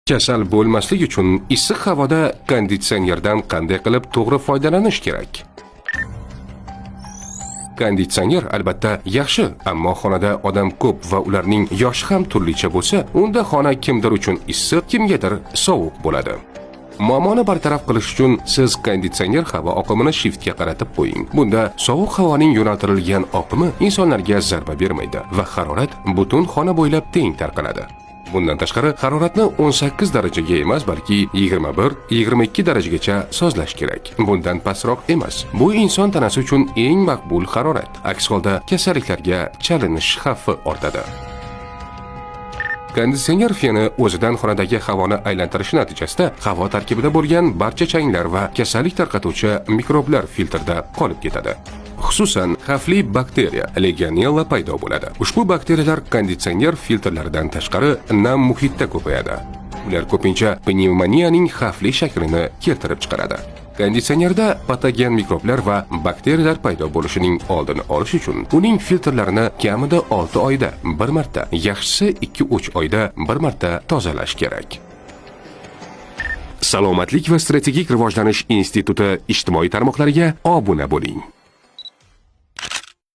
Kasal bo'lmaslik uchun issiq havoda konditsionerdan qanday qilib to'g'ri foydalanish kerak? Konditsioner albatta yaxshi, ammo xonada odam ko'p va ularning yoshi ham turlicha bo'lsa, unda xona kimdir uchun issiq, kimgadir sovuq bo'ladi. Muammoni bartaraf qilish uchun siz konditsioner havo oqimini shiftga qaratib qo'ying. Bunda sovuq havoning yo'naltirilgan oqimi insonlarga zarba bermaydi va harorat butun xona bo'ylab teng tarqaladi. Bundan tashqari, haroratni 18 darajaga emas, balki 21-22 darajagacha sozlash kerak. Bundan pastroq emas. Bu inson tanasi uchun eng maqbul harorat. Aks holda kasalliklarga chalinish xavfi ortadi. Konditsioner feni o'zidan xonadagi havoni aylantirishi natijasida havo tarkibida bo'lgan barcha changlar va kasallik tarqatuvchi mikroblar filtrda qolib ketadi. Xususan, xavfli bakteriya Legionella paydo bo'ladi. Ushbu bakteriyalar konditsioner filtrlaridan tashqari nam muhitda ko'payadi. Ular ko'pincha pnevmoniyaning xavfli shaklini keltirib chiqaradi. Konditsionerda patogen mikroblar va bakteriyalar paydo bo'lishining oldini olish uchun uning filtrlarini kamida 6 oyda bir marta, yaxshisi 2-3 oyda bir marta tozalash kerak. Salomatlik va strategik rivojlanish instituti ijtimoiy tarmoqlariga obuna bo'ling.